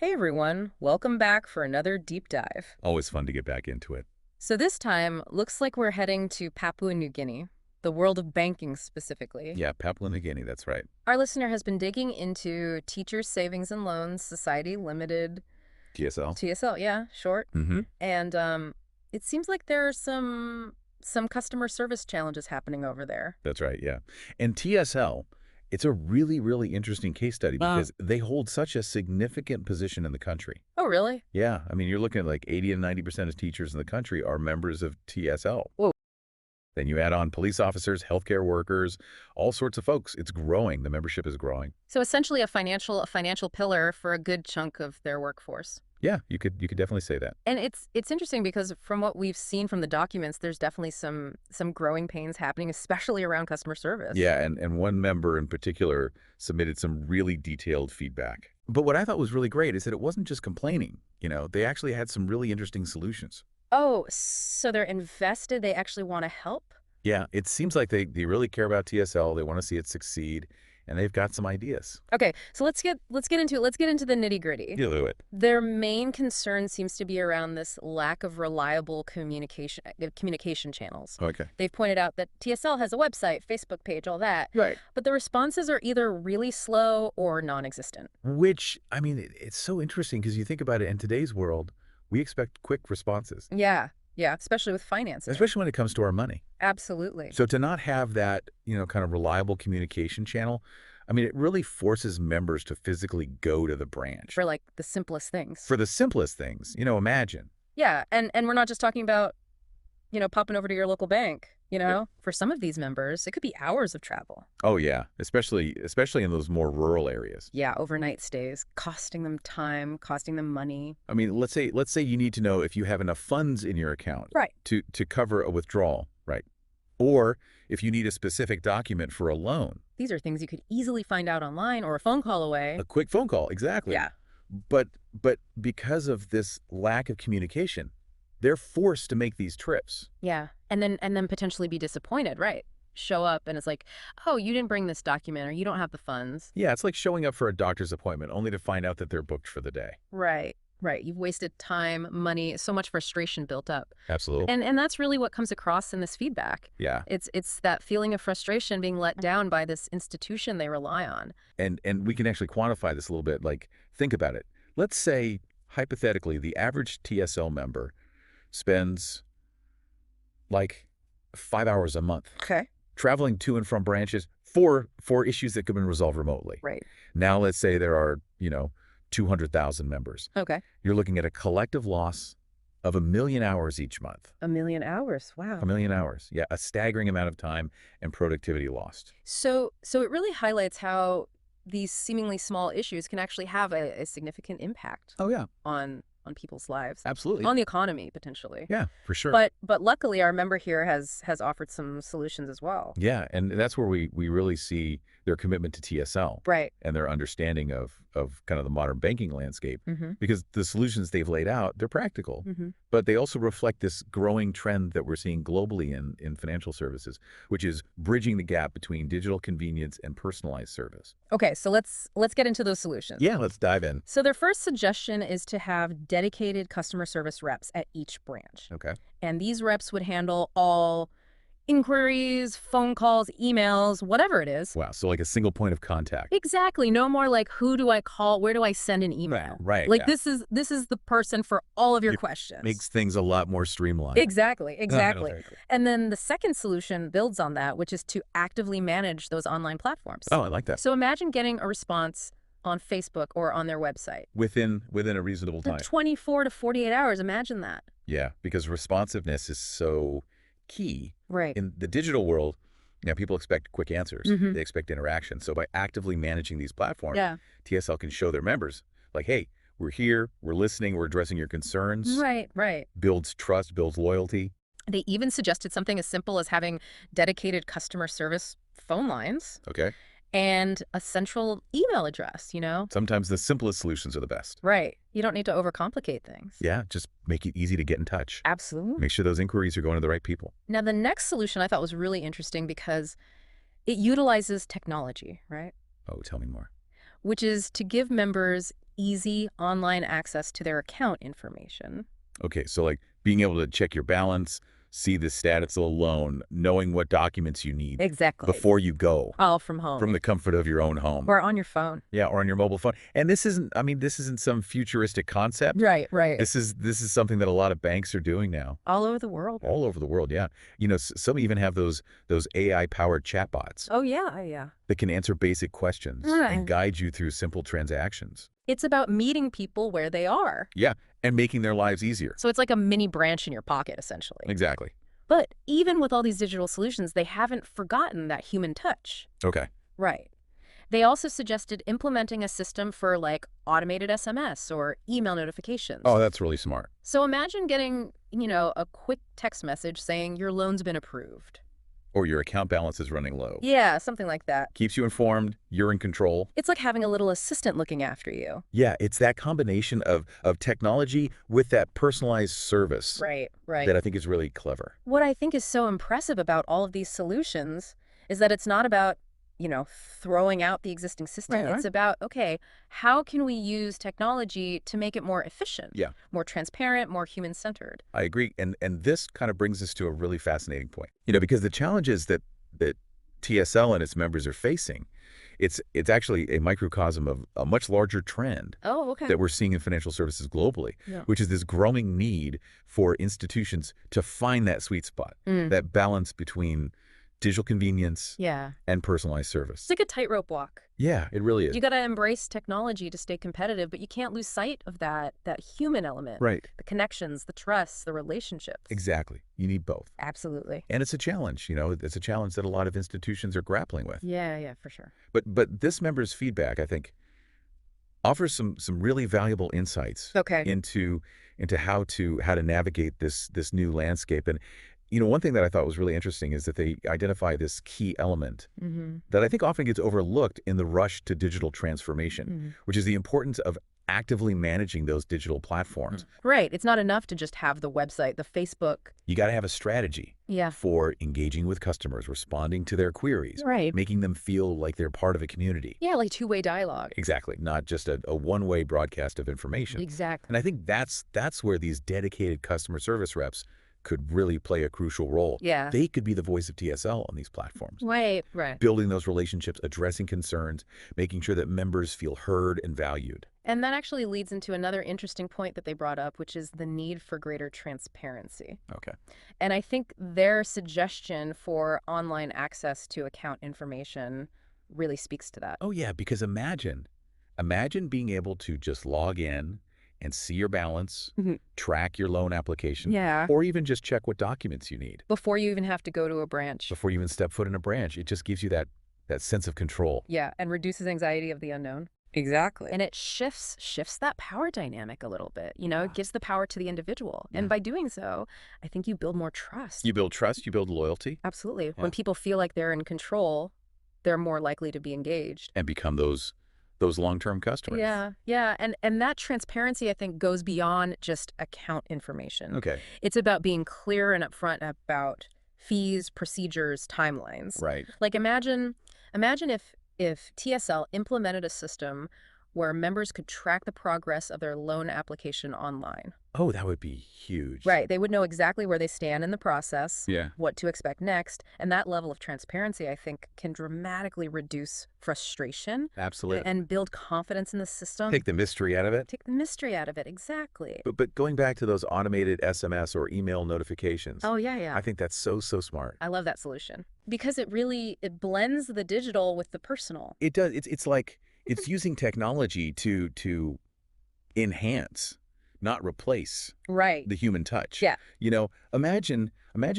Hey everyone, welcome back for another deep dive. Always fun to get back into it. So this time, looks like we're heading to Papua New Guinea, the world of banking specifically. Yeah, Papua New Guinea, that's right. Our listener has been digging into Teachers Savings and Loans Society Limited, TSL. TSL, yeah, short. Mm-hmm. And it seems like there are some customer service challenges happening over there. That's right, yeah. And TSL, it's a really, really interesting case study because they hold such a significant position in the country. Oh, really? Yeah, I mean, you're looking at like 80 and 90% of teachers in the country are members of TSL. Whoa. Then you add on police officers, healthcare workers, all sorts of folks. It's growing. The membership is growing. So essentially a financial pillar for a good chunk of their workforce. Yeah, you could definitely say that. And it's interesting because from what we've seen from the documents, there's definitely some growing pains happening, especially around customer service. Yeah, and one member in particular submitted some really detailed feedback. But what I thought was really great is that it wasn't just complaining. They actually had some really interesting solutions. Oh, so they're invested. They actually want to help? Yeah, it seems like they really care about TSL. They want to see it succeed, and they've got some ideas. Okay, so let's get into it. Let's get into the nitty-gritty. You do it. Their main concern seems to be around this lack of reliable communication channels. Okay. They've pointed out that TSL has a website, Facebook page, all that, Right. but the responses are either really slow or non-existent. Which, I mean, it's so interesting because you think about it in today's world, we expect quick responses, Yeah, yeah, especially with finances. especially when it comes to our money. Absolutely. So to not have that, kind of reliable communication channel, I mean, it really forces members to physically go to the branch For like the simplest things. for the simplest things. Imagine. Yeah, and we're not just talking about, popping over to your local bank, For some of these members, it could be hours of travel. Oh yeah, especially in those more rural areas. Yeah, overnight stays, costing them time, costing them money. I mean, let's say you need to know if you have enough funds in your account Right. to cover a withdrawal, right? Or if you need a specific document for a loan. These are things you could easily find out online or a phone call away. A quick phone call, exactly. Yeah. But because of this lack of communication, they're forced to make these trips. Yeah. And then potentially be disappointed, right? Show up and it's like, oh, you didn't bring this document or you don't have the funds. Yeah, it's like showing up for a doctor's appointment only to find out that they're booked for the day. Right. Right. You've wasted time, money, so much frustration built up. Absolutely. And that's really what comes across in this feedback. Yeah. It's that feeling of frustration being let down by this institution they rely on. And we can actually quantify this a little bit. Like, think about it. Let's say, hypothetically, the average TSL member spends like 5 hours a month Okay. traveling to and from branches for issues that could be resolved remotely. Right. Now, let's say there are, 200,000 members. Okay. You're looking at a collective loss of 1 million hours each month. 1 million hours. Wow. 1 million hours. Yeah, a staggering amount of time and productivity lost. So it really highlights how these seemingly small issues can actually have a significant impact Oh, yeah, on people's lives, absolutely. on the economy potentially. Yeah, for sure. But luckily our member here has offered some solutions as well. Yeah, and that's where we really see their commitment to TSL Right. and their understanding of kind of the modern banking landscape, Mm-hmm. because the solutions they've laid out, they're practical, Mm-hmm. but they also reflect this growing trend that we're seeing globally in financial services, which is bridging the gap between digital convenience and personalized service. Okay, so let's get into those solutions. Yeah, let's dive in. So their first suggestion is to have dedicated customer service reps at each branch. Okay. And these reps would handle all inquiries, phone calls, emails, whatever it is. Wow, so like a single point of contact. Exactly. No more like, who do I call? Where do I send an email? Right. Like yeah. this is the person for all of your It questions. Makes things a lot more streamlined. Exactly. No, Exactly. very cool. And then the second solution builds on that, which is to actively manage those online platforms. Oh, I like that. So imagine getting a response on Facebook or on their website. Within a reasonable The time. 24 to 48 hours, imagine that. Yeah, because responsiveness is so key. Right. In the digital world, people expect quick answers. Mhm. They expect interaction. So by actively managing these platforms, Yeah. TSL can show their members, like, hey, we're here, we're listening, we're addressing your concerns. Right, right. Builds trust, builds loyalty. They even suggested something as simple as having dedicated customer service phone lines Okay. and a central email address, Sometimes the simplest solutions are the best. Right. You don't need to overcomplicate things. Yeah, just make it easy to get in touch. Absolutely. Make sure those inquiries are going to the right people. Now, the next solution I thought was really interesting because it utilizes technology, right? Oh, tell me more. which is to give members easy online access to their account information. Okay, so like being able to check your balance, see the status of a loan, knowing what documents you need Exactly. before you go All from from home the comfort of your own home. or on your phone. Yeah, or on your mobile phone. And this isn't, I mean, this isn't some futuristic concept. Right, right. This is something that a lot of banks are doing now. All over the world. All over the world, yeah. You know, some even have those AI-powered chatbots Oh, yeah, yeah. that can answer basic questions Right. and guide you through simple transactions. It's about meeting people where they are. Yeah, and making their lives easier. So it's like a mini branch in your pocket, essentially. Exactly. But even with all these digital solutions, they haven't forgotten that human touch. Okay. Right. They also suggested implementing a system for like automated SMS or email notifications. Oh, that's really smart. So imagine getting, a quick text message saying your loan's been approved. Or your account balance is running low. Yeah, something like that. Keeps you informed, you're in control. It's like having a little assistant looking after you. Yeah, it's that combination of technology with that personalized service Right, right. that I think is really clever. What I think is so impressive about all of these solutions is that it's not about, throwing out the existing system. Right, It's about, okay, how can we use technology to make it more efficient, Yeah. more transparent, more human-centered? I agree. And this kind of brings us to a really fascinating point. You know, because the challenges that TSL and its members are facing, it's actually a microcosm of a much larger trend Oh, okay. that we're seeing in financial services globally, Yeah. which is this growing need for institutions to find that sweet spot, Mm. that balance between digital convenience Yeah. and personalized service. It's like a tightrope walk. Yeah, it really is. You got to embrace technology to stay competitive, but you can't lose sight of that human element. Right. The connections, the trust, the relationships. Exactly. You need both. Absolutely. And it's a challenge, it's a challenge that a lot of institutions are grappling with. Yeah, for sure. But this member's feedback, I think, offers some really valuable insights Okay. into how to navigate this new landscape. And one thing that I thought was really interesting is that they identify this key element Mm-hmm. that I think often gets overlooked in the rush to digital transformation, which is the importance of actively managing those digital platforms. Right. It's not enough to just have the website, the Facebook. You got to have a strategy Yeah. for engaging with customers, responding to their queries, Right. making them feel like they're part of a community. Yeah, like two-way dialogue. Exactly, not just a one-way broadcast of information. Exactly. And I think that's where these dedicated customer service reps could really play a crucial role. Yeah. They could be the voice of TSL on these platforms, Right. building those relationships, addressing concerns, making sure that members feel heard and valued. And that actually leads into another interesting point that they brought up, which is the need for greater transparency. Okay. And I think their suggestion for online access to account information really speaks to that. Oh yeah, because imagine being able to just log in and see your balance, Mhm. track your loan application, Yeah. or even just check what documents you need Before you even have to go to a branch. before you even step foot in a branch. It just gives you that sense of control. Yeah, and reduces anxiety of the unknown. Exactly. And it shifts that power dynamic a little bit. It gives the power to the individual. Yeah. And by doing so, I think you build more trust. You build trust, you build loyalty, Absolutely. Yeah. When people feel like they're in control, they're more likely to be engaged. and become those long-term customers. Yeah. And that transparency, I think, goes beyond just account information. Okay. It's about being clear and upfront about fees, procedures, timelines. Right. Like imagine if TSL implemented a system where members could track the progress of their loan application online. Oh, that would be huge. Right. They would know exactly where they stand in the process, Yeah. what to expect next, and that level of transparency, I think, can dramatically reduce frustration Absolutely. and build confidence in the system. Take the mystery out of it. Take the mystery out of it. Exactly. But going back to those automated SMS or email notifications, Oh, yeah. I think that's so smart. I love that solution because it blends the digital with the personal. It does. It's like it's using technology to enhance, not replace Right. the human touch. Yeah. Imagine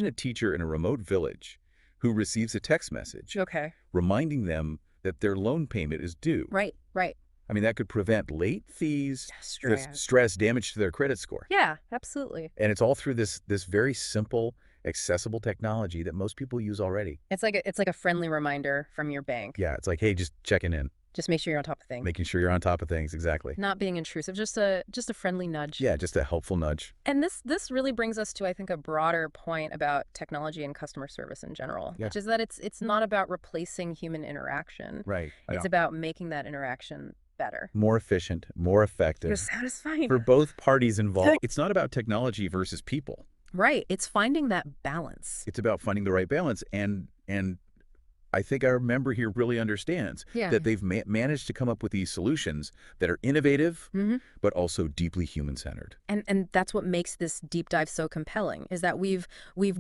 a teacher in a remote village who receives a text message Okay. reminding them that their loan payment is due. Right. I mean, that could prevent late fees, Stress. stress, damage to their credit score. Yeah, absolutely. And it's all through this very simple, accessible technology that most people use already. It's like a friendly reminder from your bank. Yeah, it's like, hey, just checking in, Just make sure you're on top of things. making sure you're on top of things. Exactly. Not being intrusive, just a friendly nudge. Yeah, just a helpful nudge. And this really brings us to, I think, a broader point about technology and customer service in general, Yeah. which is that it's not about replacing human interaction. Right. It's about making that interaction better. More efficient, more You're effective satisfying. for both parties involved. It's not about technology versus people. Right. It's finding that balance. It's about finding the right balance. And I think our member here really understands Yeah. that they've managed to come up with these solutions that are innovative, Hmm. but also deeply human-centered. And that's what makes this deep dive so compelling, is that we've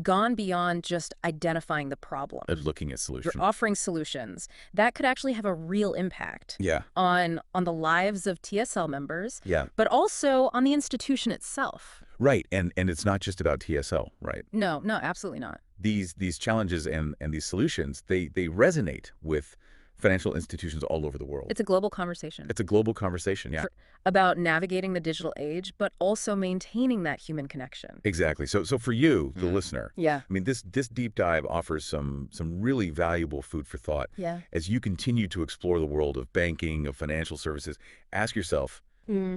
gone beyond just identifying the problem. Looking at We're solutions. offering solutions that could actually have a real impact Yeah, on the lives of TSL members, yeah. but also on the institution itself. Right, and it's not just about TSL, right? No, no, absolutely not. These challenges and these solutions, they resonate with financial institutions all over the world. It's a global conversation. It's a global conversation, yeah. About navigating the digital age, but also maintaining that human connection. Exactly. So for you, the listener, Yeah. I mean, this deep dive offers some really valuable food for thought. Yeah. As you continue to explore the world of banking, of financial services, ask yourself,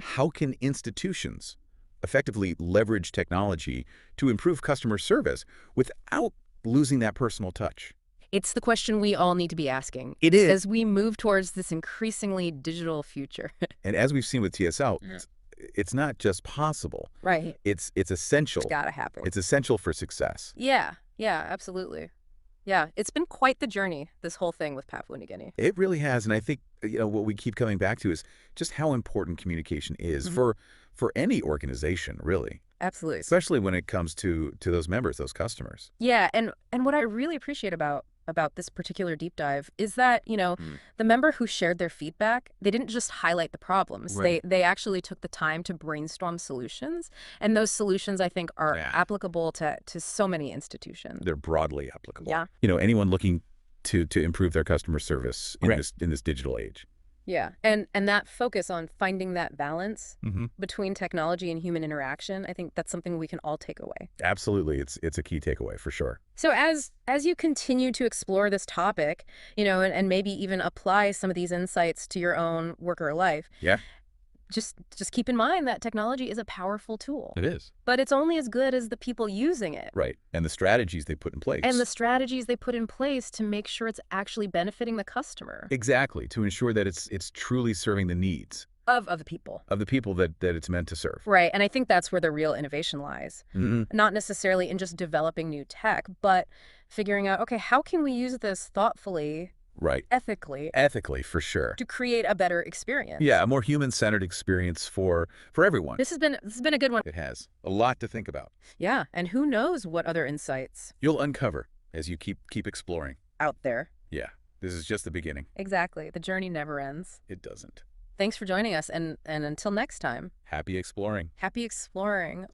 how can institutions effectively leverage technology to improve customer service without losing that personal touch? It's the question we all need to be asking. It is. As we move towards this increasingly digital future. And as we've seen with TSL, Yeah. it's not just possible. Right. It's essential. It's gotta happen. It's essential for success. Yeah. Yeah, absolutely. Yeah. It's been quite the journey, this whole thing with Papua New Guinea. It really has. And I think, what we keep coming back to is just how important communication is for any organization, really, Absolutely. especially when it comes to those members, those customers. Yeah, and what I really appreciate about this particular deep dive is that, the member who shared their feedback, they didn't just highlight the problems. Right. They actually took the time to brainstorm solutions, and those solutions, I think, are Yeah. applicable to so many institutions. They're broadly applicable. Yeah. Anyone looking to improve their customer service in Right. this digital age. Yeah, and that focus on finding that balance Mm-hmm. between technology and human interaction, I think that's something we can all take away. Absolutely. It's a key takeaway for sure. So as you continue to explore this topic, and maybe even apply some of these insights to your own work or life, Yeah, just keep in mind that technology is a powerful tool, it is. but it's only as good as the people using it. Right. And the strategies they put in place. And the strategies they put in place to make sure it's actually benefiting the customer Exactly. To ensure that it's truly serving the needs of the people. of the people that it's meant to serve. Right. And I think that's where the real innovation lies. Mm-hmm. Not necessarily in just developing new tech, but figuring out, okay, how can we use this thoughtfully, Right. ethically, Ethically, for sure. to create a better experience? Yeah, a more human-centered experience for everyone. This has been a good one. It has a lot to think about. Yeah. And who knows what other insights You'll uncover as you keep exploring. out there. Yeah, this is just the beginning. Exactly. The journey never ends. It doesn't. Thanks for joining us. And until next time, Happy exploring. happy exploring.